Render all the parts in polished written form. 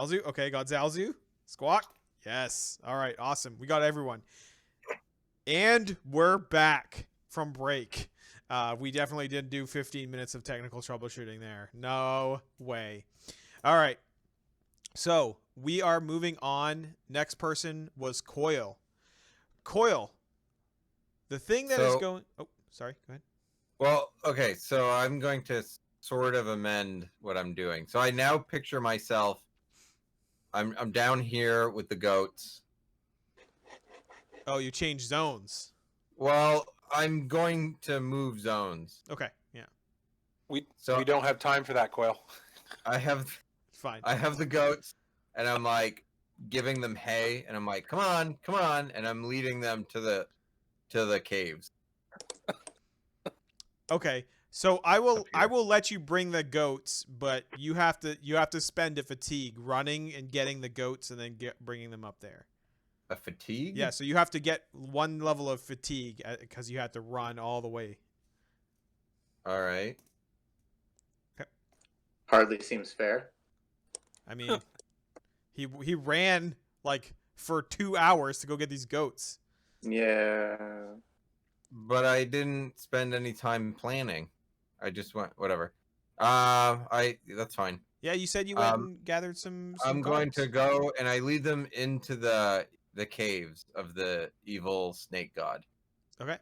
Zalzu. Okay, got Zalzu. Squawk. Yes. All right, awesome. We got everyone. And we're back from break. We definitely didn't do 15 minutes of technical troubleshooting there. No way. All right. So we are moving on. Next person was Coil. Coil, the thing that is going... Oh, sorry. Go ahead. Well, okay. So I'm going to sort of amend what I'm doing. So I now picture myself. I'm down here with the goats. Oh, you changed zones. Well, I'm going to move zones. Okay. Yeah. We So don't have time for that, Quail. I have Fine. I have the goats, and I'm like giving them hay, and I'm like, come on, and I'm leading them to the caves. Okay. So I will let you bring the goats, but you have to spend a fatigue running and getting the goats and then bringing them up there. A fatigue? Yeah, so you have to get one level of fatigue because you have to run all the way. All right. Hardly seems fair. I mean, he ran like for 2 hours to go get these goats. Yeah. But I didn't spend any time planning. I just went whatever. That's fine. Yeah, you said you went and gathered some I'm going cards. to go and I lead them into the caves of the evil snake god. Okay.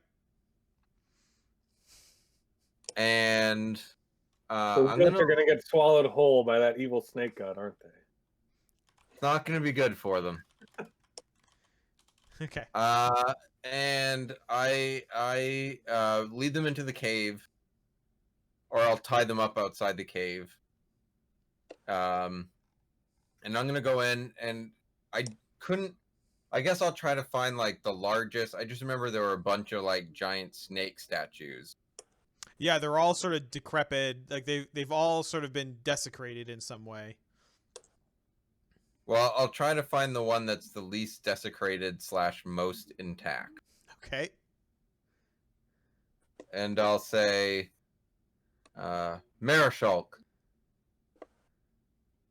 And So they're gonna get swallowed whole by that evil snake god, aren't they? It's not going to be good for them. Okay. And I lead them into the cave, or I'll tie them up outside the cave. And I'm gonna go in, and I guess I'll try to find like the largest. I just remember there were a bunch of like giant snake statues. Yeah, they're all sort of decrepit. Like they've all sort of been desecrated in some way. Well, I'll try to find the one that's the least desecrated / most intact. Okay. And I'll say, Marischalk,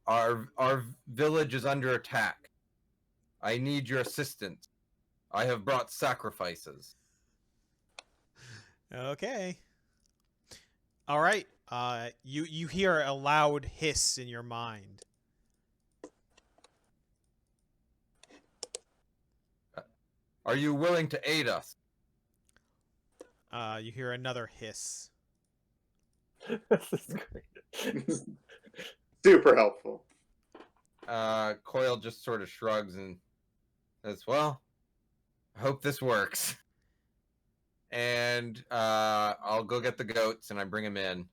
our village is under attack. I need your assistance. I have brought sacrifices. Okay. All right. You hear a loud hiss in your mind. Are you willing to aid us? You hear another hiss. This is great. Super helpful. Coil just sort of shrugs and says, well, I hope this works. And I'll go get the goats and I bring them in.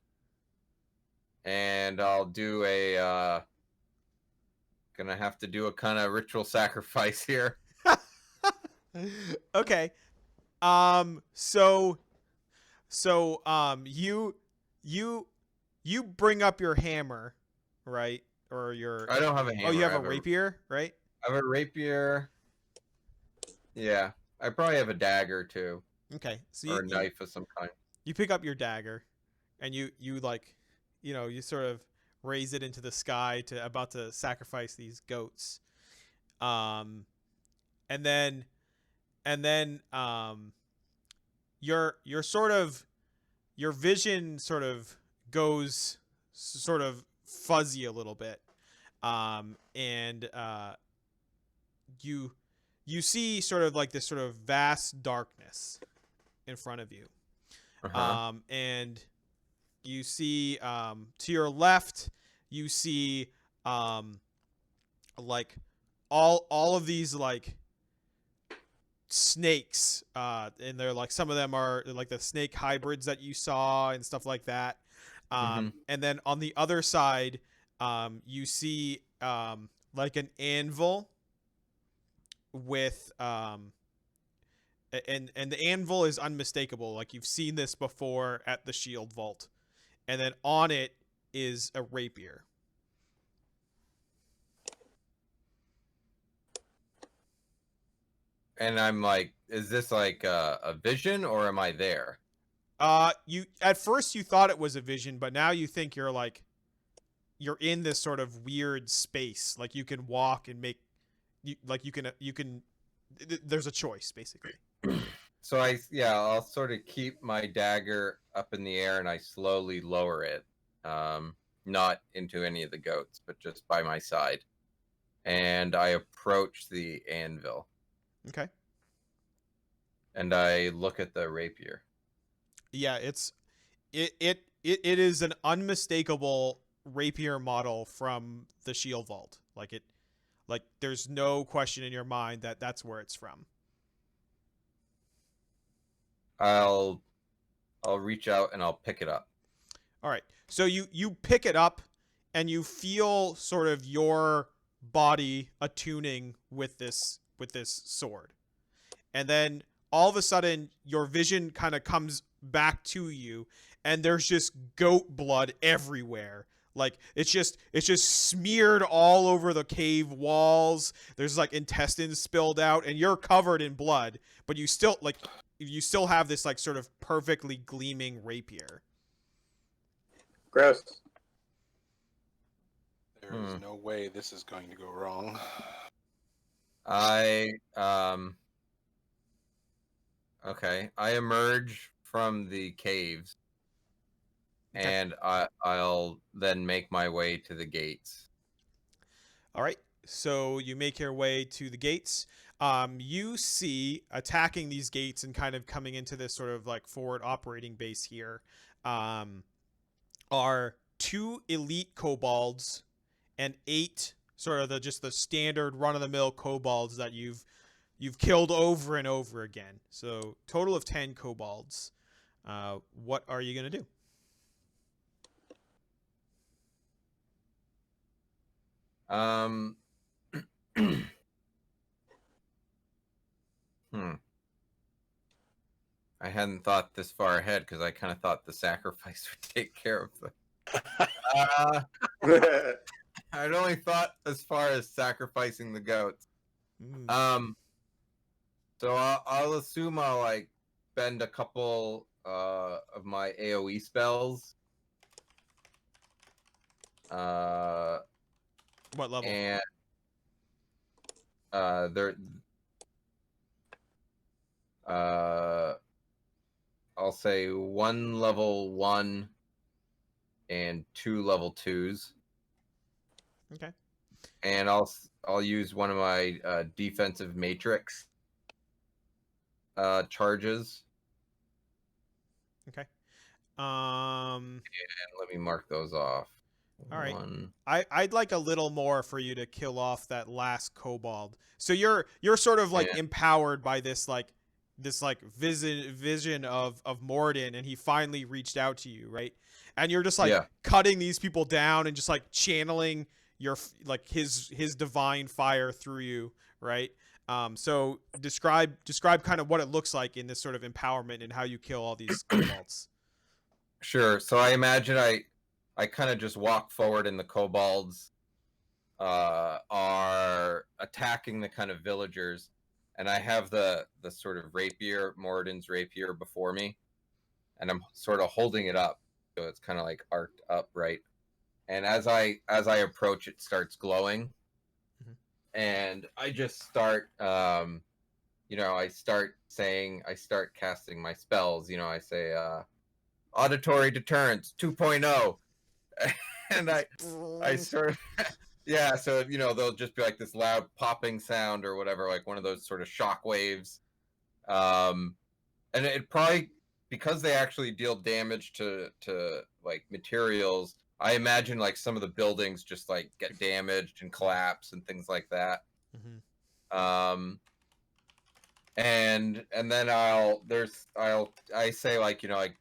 And I'll do gonna have to do a kind of ritual sacrifice here. Okay. You bring up your hammer, right? Or your I don't have a hammer. Oh, you have a rapier, right? I have a rapier. Yeah. I probably have a dagger too. Okay. So or a knife of some kind. You pick up your dagger and you like, you sort of raise it into the sky about to sacrifice these goats. And then your vision sort of goes sort of fuzzy a little bit. And you see sort of like this sort of vast darkness in front of you. Uh-huh. And you see to your left you see like all of these like snakes, and they're like, some of them are like the snake hybrids that you saw and stuff like that. And then on the other side, you see like an anvil with and the anvil is unmistakable. Like, you've seen this before at the shield vault. And then on it is a rapier. And I'm like, is this like a vision or am I there? You at first you thought it was a vision, but now you think you're like you're in this sort of weird space. Like you can walk and make there's a choice basically. So I'll sort of keep my dagger up in the air and I slowly lower it, not into any of the goats, but just by my side, and I approach the anvil. Okay. And I look at the rapier. Yeah, it is an unmistakable rapier model from the shield vault. Like there's no question in your mind that that's where it's from. I'll reach out and I'll pick it up. All right. So you pick it up and you feel sort of your body attuning with this sword. And then all of a sudden your vision kind of comes back to you and there's just goat blood everywhere. Like it's just smeared all over the cave walls. There's like intestines spilled out and you're covered in blood, but you still have this like sort of perfectly gleaming rapier. Gross. There is no way this is going to go wrong. Okay. I emerge from the caves, Okay. and I'll then make my way to the gates. All right. So you make your way to the gates. You see attacking these gates and kind of coming into this sort of like forward operating base here are 2 elite kobolds and 8 sort of the standard run-of-the-mill kobolds that you've killed over and over again. So total of 10 kobolds. What are you gonna do? I hadn't thought this far ahead because I kind of thought the sacrifice would take care of them. I'd only thought as far as sacrificing the goats. So I'll assume I'll like spend a couple of my AoE spells. What level? And I'll say 1 level 1 and 2 level 2s. Okay. And I'll use one of my defensive matrix charges. Okay. And let me mark those off. All right. I'd like a little more for you to kill off that last kobold. So you're sort of like empowered by this vision of Morden, and he finally reached out to you, right? And you're just like cutting these people down and just like channeling your like his divine fire through you, right? So describe kind of what it looks like in this sort of empowerment and how you kill all these kobolds. Sure. So I imagine I kind of just walk forward and the kobolds are attacking the kind of villagers, and I have the sort of rapier, Morden's rapier, before me, and I'm sort of holding it up so it's kind of like arced up, right? And as I approach, it starts glowing, and I just start I start casting my spells. I say auditory deterrence 2.0. And I sort of so they'll just be like this loud popping sound or whatever, like one of those sort of shock waves, and it probably, because they actually deal damage to like materials, I imagine like some of the buildings just like get damaged and collapse and things like that. And then I say like like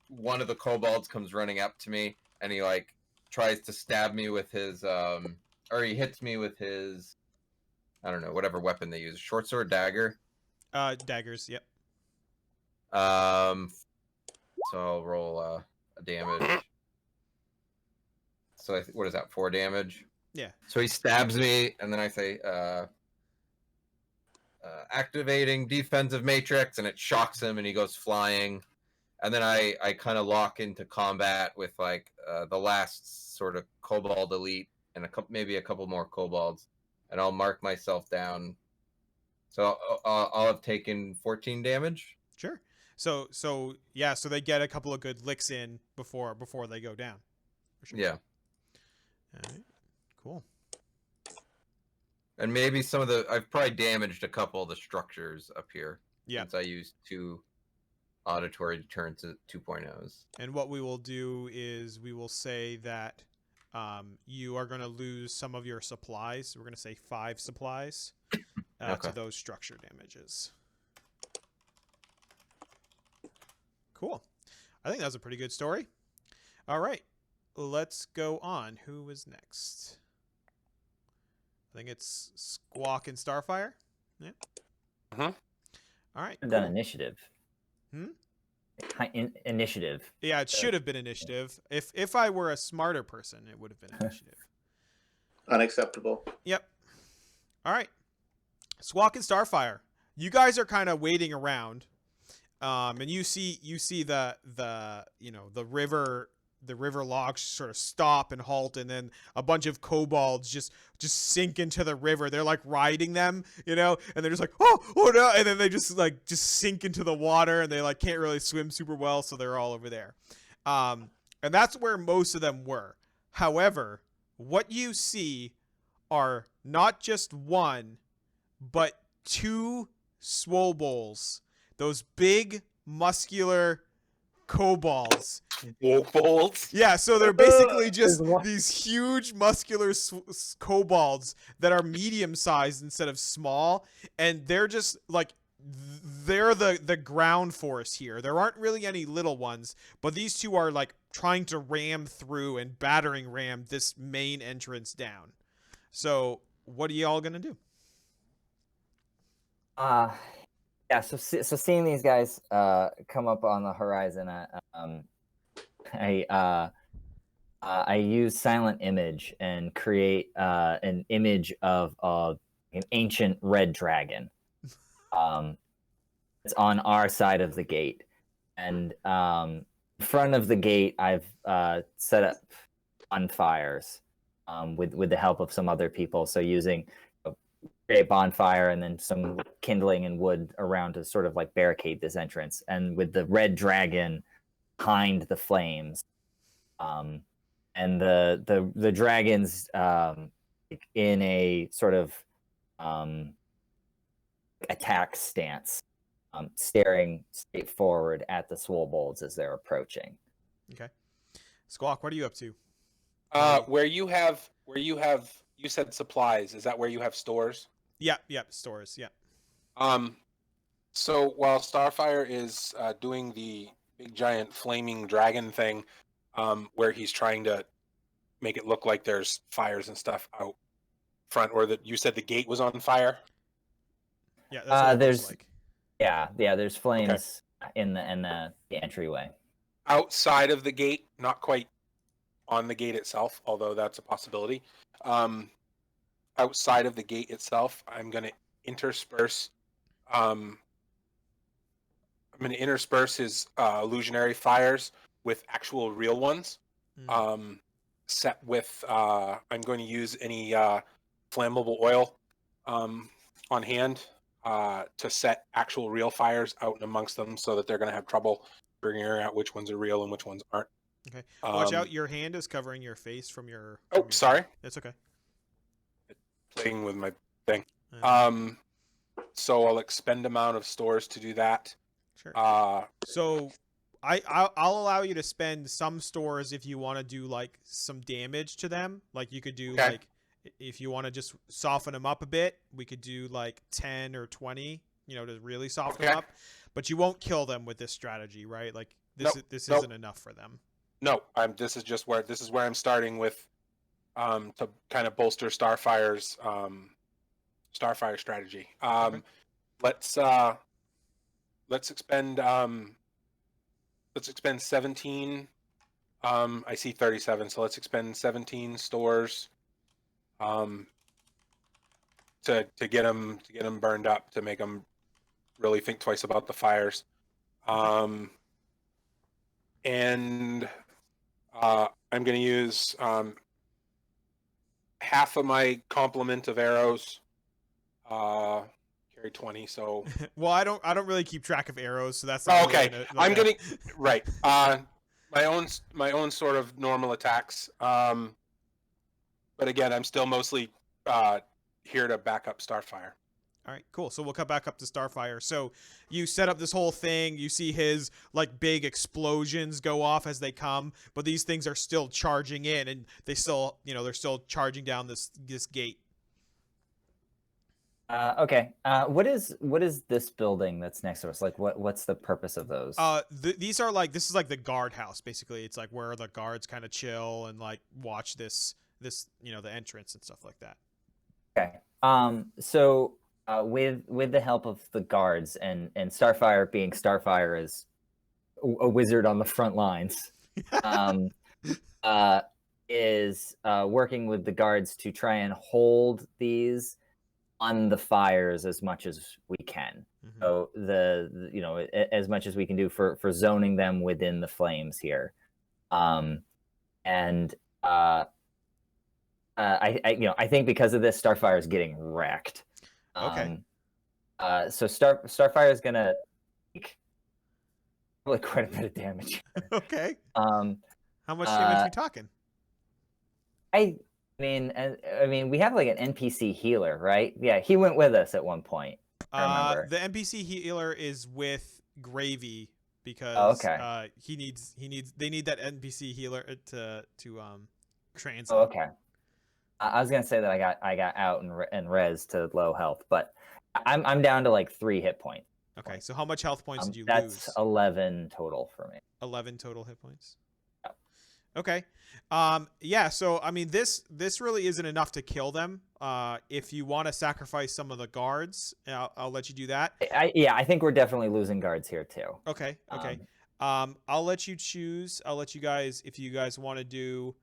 one of the kobolds comes running up to me and he like tries to stab me with his or he hits me with his, I don't know, whatever weapon they use, short sword, dagger. Daggers. Yep. So I'll roll a damage. So what is that? 4 damage. Yeah. So he stabs me, and then I say, activating defensive matrix, and it shocks him, and he goes flying. and then I kind of lock into combat with like the last sort of kobold elite and maybe a couple more kobolds, and I'll mark myself down. So I'll have taken 14 damage. Sure. So yeah, so they get a couple of good licks in before they go down. For sure. Yeah. All right. Cool. And maybe I've probably damaged a couple of the structures up here. Yeah. Since I used 2 auditory deterrents at 2.0s. And what we will do is we will say that you are going to lose some of your supplies. We're going to say 5 supplies to those structure damages. Cool. I think that was a pretty good story. All right. Let's go on. Who is next? I think it's Squawk and Starfire. Yeah. Uh-huh. All right. I've done initiative. Initiative. Yeah, it should have been initiative. If I were a smarter person, it would have been initiative. Unacceptable. Yep. All right. Squawk and Starfire. You guys are kind of waiting around, and you see the river logs sort of stop and halt, and then a bunch of kobolds just sink into the river. They're like riding them, and they're just like, oh no, and then they just sink into the water, and they like can't really swim super well, so they're all over there. And that's where most of them were. However, what you see are not just 1, but 2 swobols. Those big, muscular kobolds. Kobolds? Yeah, so they're basically just these huge, muscular kobolds that are medium-sized instead of small, and they're just like they're the ground force here. There aren't really any little ones, but these 2 are like trying to ram through and battering ram this main entrance down. So, what are y'all gonna do? Yeah. So seeing these guys come up on the horizon, I use silent image and create an image of an ancient red dragon. It's on our side of the gate, and in front of the gate, I've set up bonfires with the help of some other people. So using a great bonfire and then some kindling and wood around to sort of like barricade this entrance, and with the red dragon behind the flames, and the dragons in a sort of attack stance, staring straight forward at the swobolds as they're approaching. Okay. Squawk, what are you up to? Where you said supplies, is that where you have stores? Yeah, stores, yeah. So while Starfire is doing the big giant flaming dragon thing, where he's trying to make it look like there's fires and stuff out front, or that you said the gate was on fire? Yeah, that's what it looks like. Yeah, there's flames in the entryway. Outside of the gate, not quite on the gate itself, although that's a possibility. Outside of the gate itself, I'm going to intersperse. I'm going to intersperse his illusionary fires with actual real ones. Set with. I'm going to use any flammable oil on hand to set actual real fires out and amongst them, so that they're going to have trouble figuring out which ones are real and which ones aren't. Okay. Watch out! Your hand is covering your face from your. Sorry. That's okay. Playing with my thing. So I'll expend amount of stores to do that. Sure. So I'll allow you to spend some stores if you want to do like some damage to them. Like you could do like if you want to just soften them up a bit, we could do like 10 or 20, to really soften them up. But you won't kill them with this strategy, right? Like this isn't enough for them. No, this is where I'm starting with to kind of bolster Starfire's Starfire strategy. Let's expend 17. I see 37, so let's expend 17 stores to get them burned up, to make them really think twice about the fires. and I'm going to use half of my complement of arrows. Carry 20, so. Well, I don't really keep track of arrows, so that's Oh, not okay. really I'm gonna right. My own sort of normal attacks. But again, I'm still mostly here to back up Starfire. All right, cool. So we'll cut back up to Starfire. So you set up this whole thing. You see his like big explosions go off as they come, but these things are still charging in, and they still, they're still charging down this gate. Okay. What is this building that's next to us? Like, what's the purpose of those? These are like, this is like the guardhouse basically. It's like where the guards kind of chill and like watch this the entrance and stuff like that. Okay. So with the help of the guards and Starfire being Starfire is a wizard on the front lines, is working with the guards to try and hold these on the fires as much as we can. Mm-hmm. So as much as we can do for zoning them within the flames here. I think because of this, Starfire is getting wrecked. Okay. So Starfire is gonna take probably quite a bit of damage. Okay. How much damage are we talking? I mean, we have like an NPC healer, right? Yeah, he went with us at one point. I remember. The NPC healer is with Gravy because they need that NPC healer to translate. Oh, okay. I was gonna say that I got out and res to low health, but I'm down to like 3 hit points. Okay, so how much health points did you lose? That's 11 total for me. 11 total hit points. Yeah. Okay. Yeah. So I mean, this really isn't enough to kill them. If you want to sacrifice some of the guards, I'll let you do that. I think we're definitely losing guards here too. Okay. Okay. I'll let you choose. I'll let you guys, if you guys want to do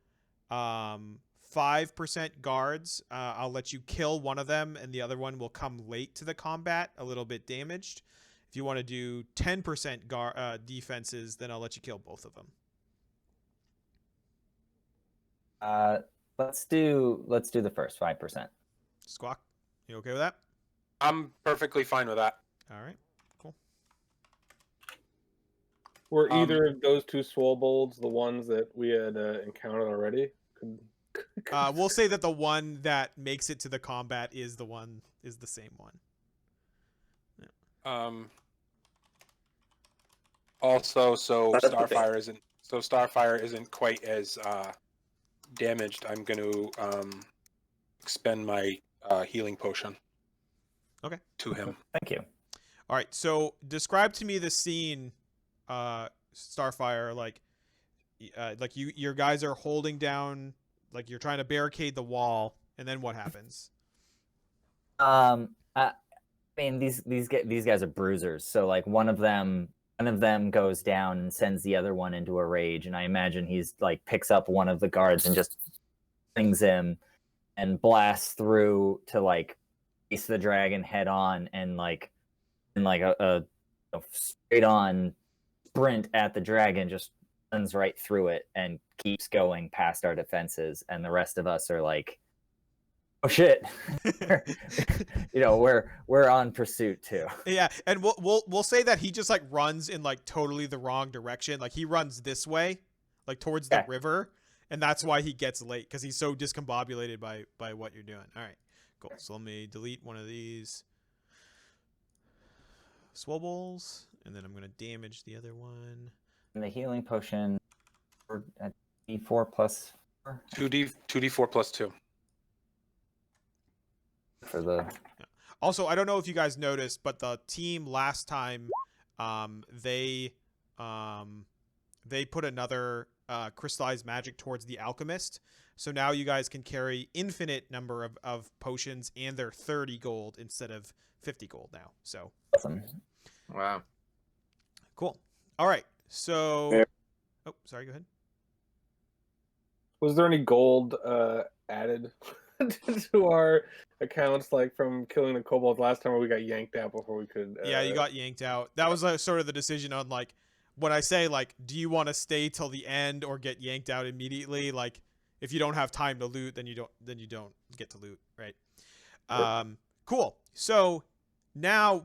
5% guards, I'll let you kill one of them and the other one will come late to the combat, a little bit damaged. If you want to do 10% defenses, then I'll let you kill both of them. Let's do the first 5%. Squawk, you okay with that? I'm perfectly fine with that. All right, cool. Were either of those 2 swobolds the ones that we had encountered already? We'll say that the one that makes it to the combat is the same one. Yeah. Also, Starfire isn't quite as damaged. I'm going to expend my healing potion. Okay. To him. Thank you. All right. So describe to me the scene, Starfire. Like your guys are holding down, like you're trying to barricade the wall, and then what happens? I mean, these guys are bruisers. So like one of them goes down and sends the other one into a rage, and I imagine he's like picks up one of the guards and just flings him and blasts through to like face the dragon head on and a straight on sprint at the dragon, just runs right through it and keeps going past our defenses, and the rest of us are like, oh shit. We're on pursuit too. Yeah, and we'll say that he just like runs in like totally the wrong direction. Like he runs this way, like towards the river, and that's why he gets late, because he's so discombobulated by what you're doing. All right, cool. So let me delete one of these swobles, and then I'm gonna damage the other one. And the healing potion, we're at D4 plus 4. 2D4 plus 2. For the Also, I don't know if you guys noticed, but the team last time, they put another crystallized magic towards the alchemist. So now you guys can carry infinite number of potions, and they're 30 gold instead of 50 gold now. So awesome. Wow. Cool. All right. So, oh, sorry. Go ahead. Was there any gold added to our accounts, like from killing the kobolds last time, where we got yanked out before we could? Yeah, you got yanked out. That was sort of the decision on like when I say like, do you want to stay till the end or get yanked out immediately? Like, if you don't have time to loot, then you don't get to loot, right? Cool. So now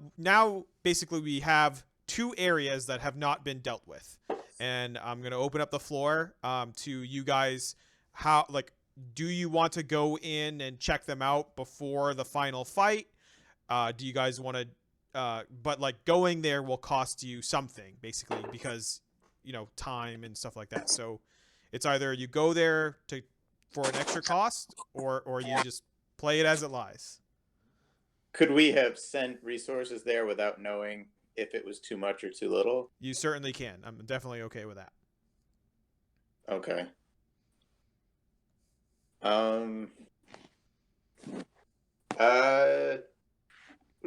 basically we have 2 areas that have not been dealt with, and I'm gonna open up the floor to you guys. How, like, do you want to go in and check them out before the final fight? Do you guys want to? But like going there will cost you something basically because time and stuff like that. So it's either you go there for an extra cost or you just play it as it lies. Could we have sent resources there without knowing if it was too much or too little? You certainly can. I'm definitely okay with that. Okay. What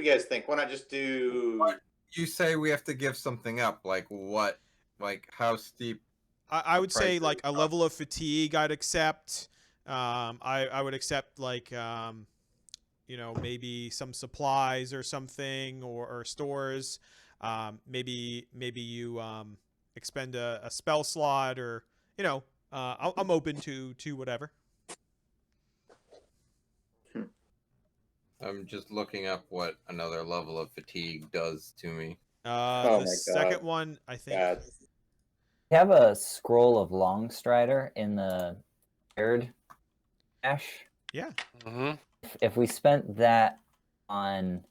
do you guys think? Why not just do? You say we have to give something up. Like what? Like how steep? I would say price like a is level of fatigue I'd accept. I would accept like maybe some supplies or something or stores. Maybe you expend a spell slot or I'm open to whatever. I'm just looking up what another level of fatigue does to me. Oh The my second God. one, I think. God. We have a scroll of Longstrider in the third cache. Yeah. Hmm. If we spent that on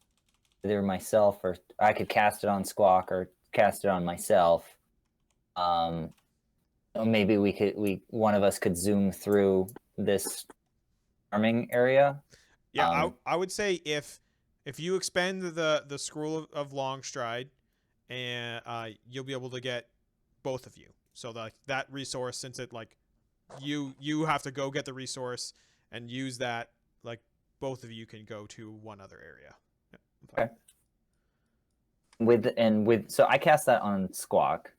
either myself or I could cast it on Squawk or cast it on myself, maybe one of us could zoom through this farming area. Yeah, I would say if you expend the scroll of Longstride, and you'll be able to get both of you. So that resource, since it like you have to go get the resource and use that, like both of you can go to one other area. Yeah, Okay. So I cast that on Squawk.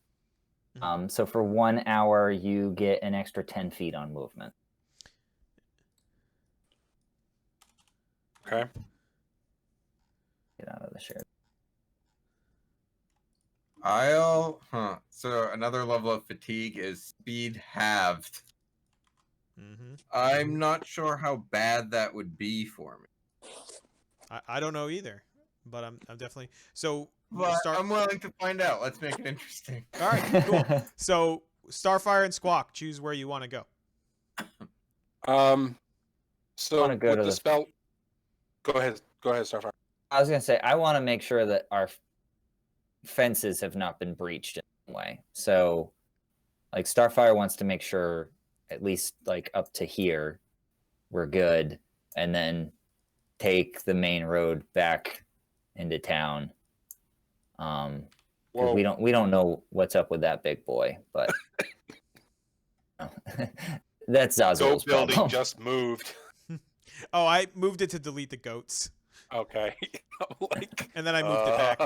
Mhm. So for 1 hour you get an extra 10 feet on movement. Okay. Get out of the share. So another level of fatigue is speed halved. Mhm. I'm not sure how bad that would be for me. I don't know either, but I'm definitely so. But I'm willing to find out. Let's make it interesting. All right, cool. So Starfire and Squawk, choose where you want to go. So wanna go with to the the- spell, go ahead, Starfire. I was gonna say I want to make sure that our fences have not been breached in some way. So, like Starfire wants to make sure at least like up to here we're good, and then take the main road back into town. Because we don't know what's up with that big boy, but that's Goat Zazul's building problem. just moved. Oh, I moved it to delete the goats, Okay. Like, and then I moved it back.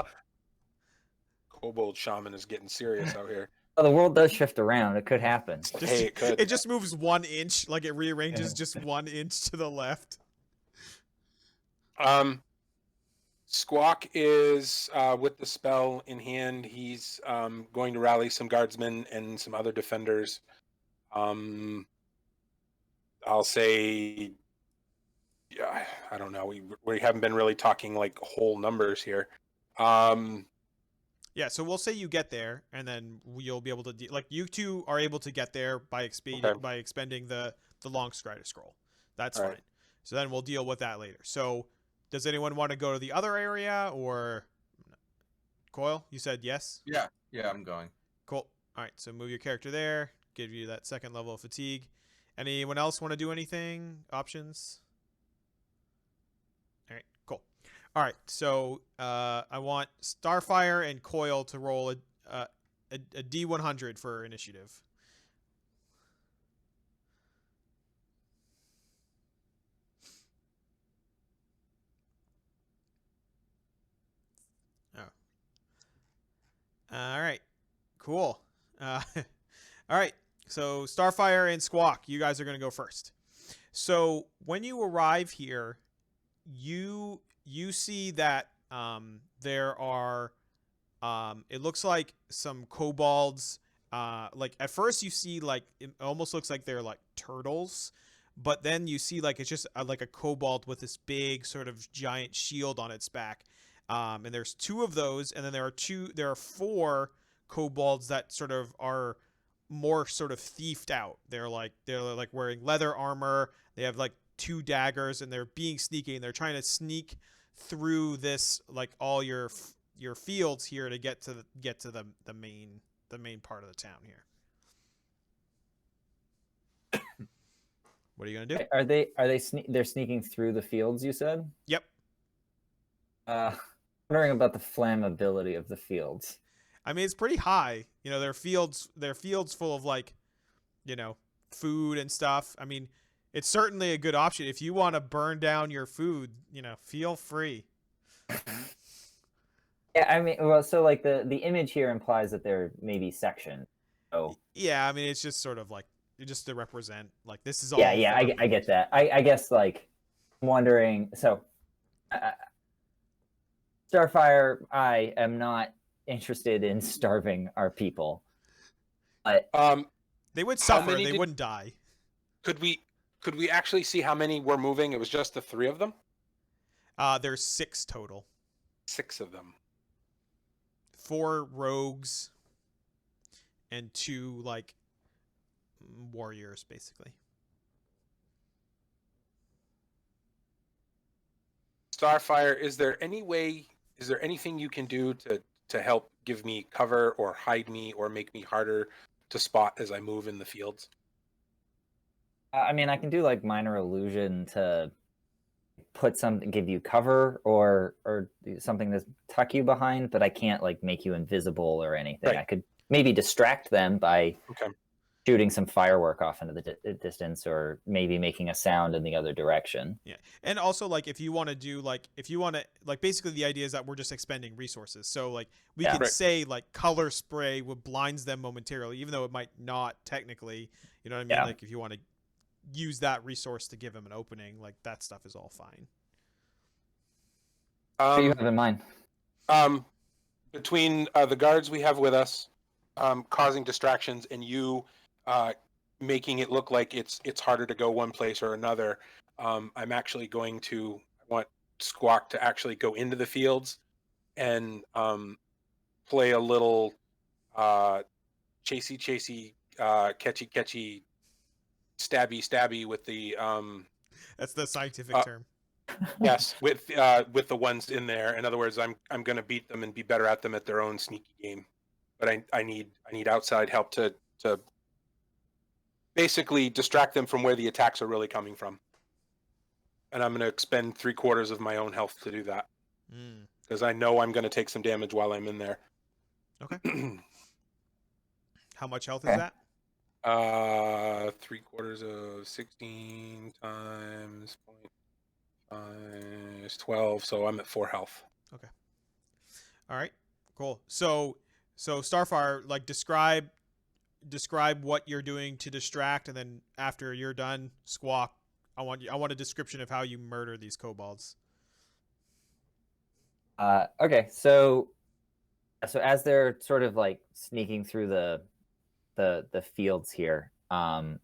Kobold Shaman is getting serious out here. Oh, the world does shift around. It could happen. Hey, it could. It just moves 1 inch, like it rearranges just 1 inch to the left. Squawk is with the spell in hand. He's going to rally some guardsmen and some other defenders. I'll say, yeah, I don't know. We haven't been really talking like whole numbers here. Yeah, so we'll say you get there, and then you'll be able to like you two are able to get there by expending the long strider scroll. That's All fine. right. So then we'll deal with that later. So, does anyone want to go to the other area or Coil? You said yes. Yeah, I'm going. Cool. All right, so move your character there. Give you that second level of fatigue. Anyone else want to do anything? Options? All right, cool. All right, so I want Starfire and Coil to roll a D100 for initiative. Oh. All right, cool. All right, so Starfire and Squawk, you guys are going to go first. So when you arrive here, you see that there are It looks like some kobolds. Like at first you see like it almost looks like they're like turtles, but then you see like it's just like a kobold with this big sort of giant shield on its back. And there's two of those, and then there are four kobolds that sort of are more sort of thiefed out. They're like wearing leather armor. They have like two daggers, and they're being sneaky. And they're trying to sneak through this like all your fields here to get to the main part of the town here. What are you gonna do? They're sneaking through the fields, you said? Yep. Wondering about the flammability of the fields. I mean, it's pretty high. You know, they're fields full of like, food and stuff. I mean, it's certainly a good option if you want to burn down your food. Feel free. Yeah, I mean, well, so like the image here implies that they're maybe sectioned. So Yeah, I mean, it's just sort of like just to represent like this is all. yeah, I get that. I guess like I'm wondering. So Starfire, I am not interested in starving our people, but they would suffer. many They did- wouldn't die. Could we actually see how many were moving? It was just the 3 of them? There's 6 total. 6 of them. 4 rogues and 2 like warriors, basically. Starfire, is there anything you can do to help give me cover or hide me or make me harder to spot as I move in the fields? I mean, I can do like minor illusion to give you cover or something to tuck you behind, but I can't like make you invisible or anything. Right. I could maybe distract them by Okay. shooting some firework off into the distance, or maybe making a sound in the other direction. Yeah. And also like if you want to basically the idea is that we're just expending resources. So like we Yeah. can Right. say like color spray would blinds them momentarily, even though it might not technically, you know what I mean? Yeah. Like if you want to use that resource to give them an opening, like that stuff is all fine. What do you have in mind? Between the guards we have with us causing distractions and you making it look like it's harder to go one place or another, I'm actually I want Squawk to actually go into the fields and play a little chasey, catchy, stabby with the That's the scientific term. yes, with the ones in there. In other words, I'm going to beat them and be better at them at their own sneaky game. But I need outside help to basically distract them from where the attacks are really coming from. And I'm going to expend 3/4 of my own health to do that because I know I'm going to take some damage while I'm in there. Okay. How much health is Okay. that? 3/4 of 16 times 0.5 is 12, so I'm at 4 health. All right. Cool. So Starfire, like describe what you're doing to distract, and then after you're done, Squawk, I want a description of how you murder these kobolds. Okay, so as they're sort of like sneaking through the fields here, I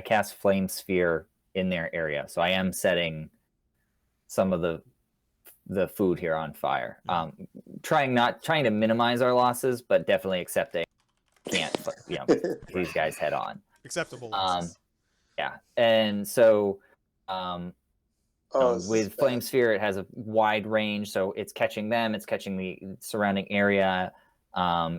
cast Flame Sphere in their area, so I am setting some of the food here on fire. Trying to minimize our losses, but definitely accepting can't these guys head on. Acceptable losses. Yeah, and so This is with bad. Flame Sphere, it has a wide range, so it's catching them, it's catching the surrounding area,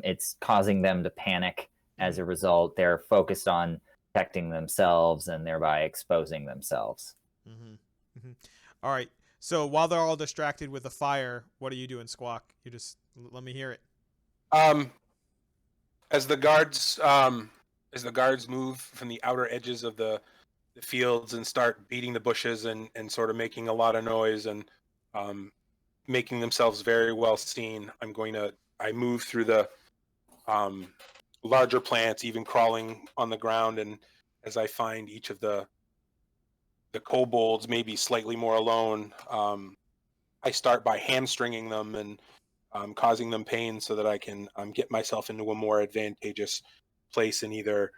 it's causing them to panic. As a result, they're focused on protecting themselves and thereby exposing themselves. All right. So while they're all distracted with the fire, what are you doing, Squawk? You just let me hear it. As the guards move from the outer edges of the fields and start beating the bushes and sort of making a lot of noise and making themselves very well seen, I move through the larger plants, even crawling on the ground, and as I find each of the kobolds maybe slightly more alone, I start by hamstringing them and causing them pain so that I can get myself into a more advantageous place and either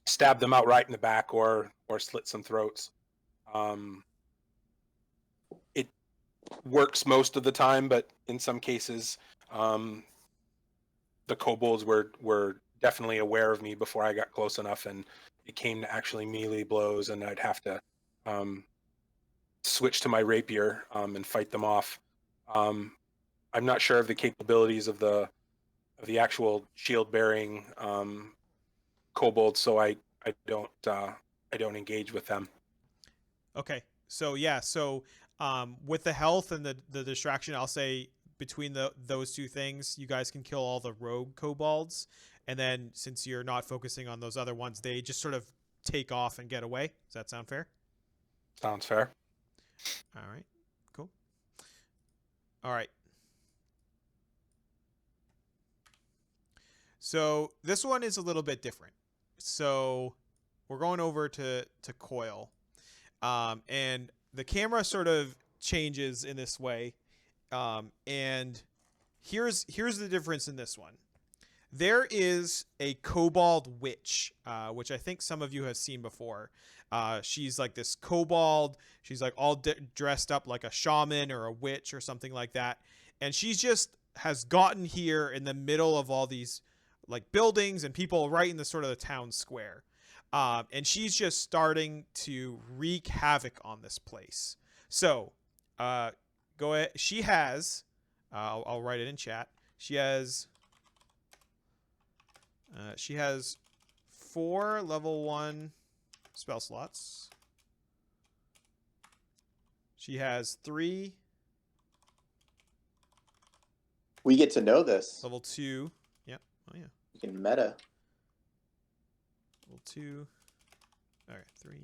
stab them outright in the back or slit some throats. It works most of the time, but in some cases, the kobolds were definitely aware of me before I got close enough, and it came to actually melee blows, and I'd have to switch to my rapier and fight them off. I'm not sure of the capabilities of the actual shield bearing kobolds, so I don't engage with them. Okay. So yeah, so with the health and the distraction, I'll say between those two things, you guys can kill all the rogue kobolds, and then since you're not focusing on those other ones, they just sort of take off and get away. Does that sound fair? Sounds fair. All right. Cool. All right. So this one is a little bit different. So we're going over to Coil. And the camera sort of changes in this way. And here's the difference in this one. There is a kobold witch, which I think some of you have seen before. She's like this kobold. She's like all dressed up like a shaman or a witch or something like that. And she's just has gotten here in the middle of all these like buildings and people right in the sort of the town square. And she's just starting to wreak havoc on this place. So, go ahead. She has, I'll write it in chat. She has 4 level 1 spell slots. She has 3 We get to know this. level 2. Yep. Oh yeah. You can meta. Level 2. All right, 3.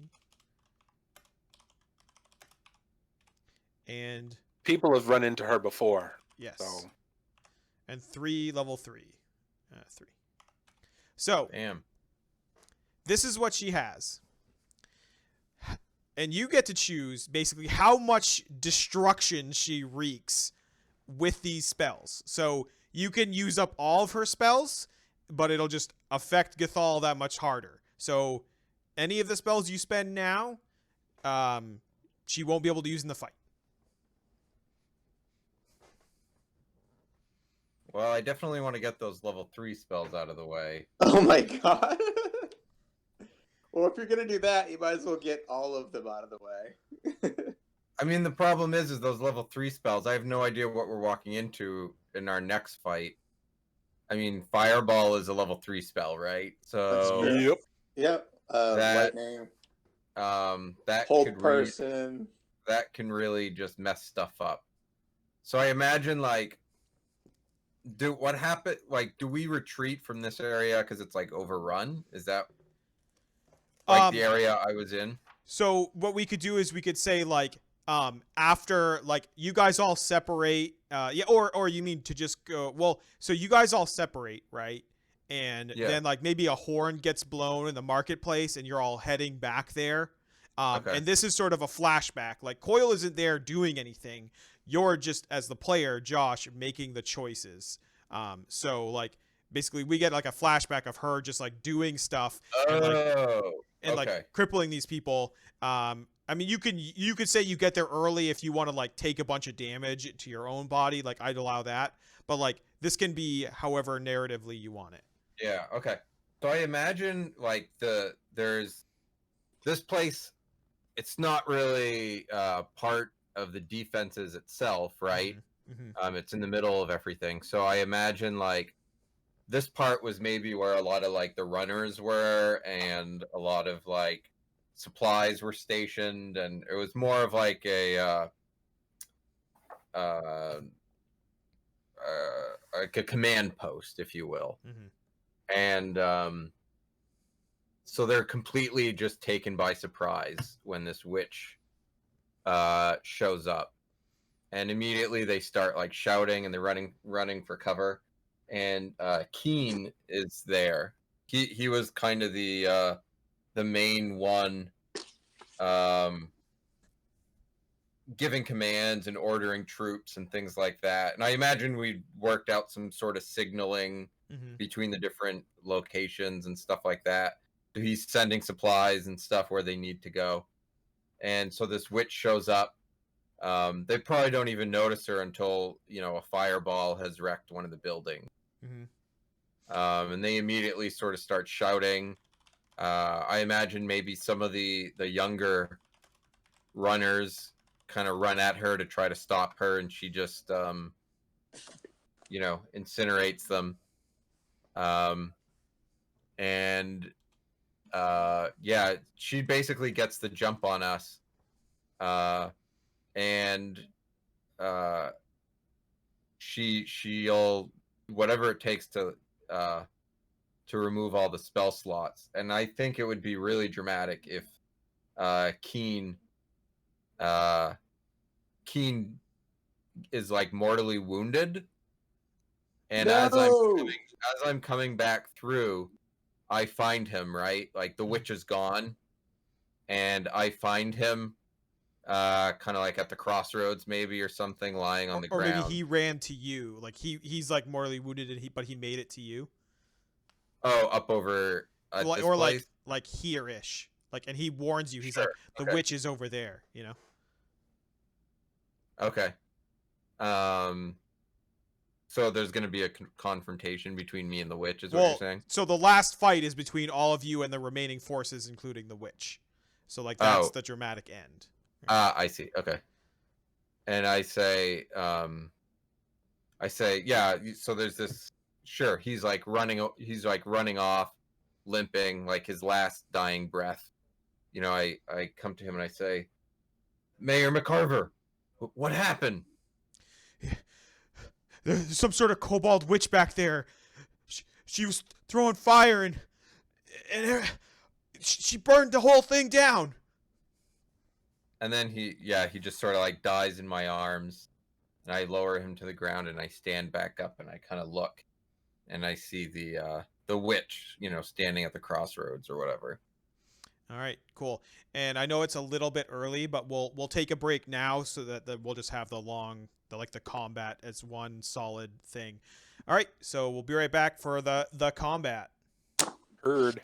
And People have run into her before. yes. So And 3 level 3. 3. So, Damn. this is what she has. And you get to choose basically how much destruction she wreaks with these spells. So you can use up all of her spells, but it'll just affect Gathol that much harder. So any of the spells you spend now, she won't be able to use in the fight. Well, I definitely want to get those level 3 spells out of the way. Oh my god. Well, if you're gonna do that, you might as well get all of them out of the way. I mean, the problem is those level 3 spells, I have no idea what we're walking into in our next fight. I mean, Fireball is a level 3 spell, right? So yep. Yep. Lightning. That Hold could person. that can really just mess stuff up. So I imagine like do we retreat from this area because it's like overrun? Is that like the area I was in? So what we could do is we could say like after like you guys all separate or you mean to just go well, so you guys all separate, right? And then like maybe a horn gets blown in the marketplace and you're all heading back there. Okay. And this is sort of a flashback. Like Coil isn't there doing anything. You're just as the player, Josh, making the choices. So like basically we get like a flashback of her just like doing stuff and like crippling these people. I mean you could say you get there early if you want to like take a bunch of damage to your own body, like I'd allow that. But like this can be however narratively you want it. Yeah, okay. So I imagine like there's this place, it's not really part of the defenses itself, right? Mm-hmm. It's in the middle of everything. So I imagine like this part was maybe where a lot of like the runners were and a lot of like supplies were stationed, and it was more of like a command post, if you will. Mm-hmm. And so they're completely just taken by surprise when this witch shows up, and immediately they start like shouting and they're running for cover. And Keen is there. He was kind of the main one giving commands and ordering troops and things like that. And I imagine we worked out some sort of signaling between the different locations and stuff like that. So he's sending supplies and stuff where they need to go. And so this witch shows up. They probably don't even notice her until, you know, a fireball has wrecked one of the buildings. And they immediately sort of start shouting. I imagine maybe some of the younger runners kind of run at her to try to stop her, and she just you know, incinerates them. And yeah, she basically gets the jump on us. And she'll whatever it takes to remove all the spell slots. And I think it would be really dramatic if Keen is like mortally wounded, and as I'm coming back through, I find him, right, like the witch is gone, and I find him kind of like at the crossroads maybe or something, lying on the ground. Or maybe he ran to you, like he's like mortally wounded, and but he made it to you. Oh, up over Or this place? like here-ish, like, and he warns you. He's Sure, like, the witch is over there, you know. Okay. So there's going to be a confrontation between me and the witch, is what you're saying? So the last fight is between all of you and the remaining forces, including the witch. So like that's the dramatic end. I see. Okay. And I say, yeah. So there's this. Sure, he's like running off, limping, like his last dying breath. You know, I come to him and I say, Mayor McCarver, what happened? There's some sort of kobold witch back there. She was throwing fire and she burned the whole thing down. And then he just sort of like dies in my arms, and I lower him to the ground, and I stand back up, and I kind of look, and I see the witch, you know, standing at the crossroads or whatever. All right, cool. And I know it's a little bit early, but we'll take a break now so that we'll just have the combat as one solid thing. All right, so we'll be right back for the combat. Heard.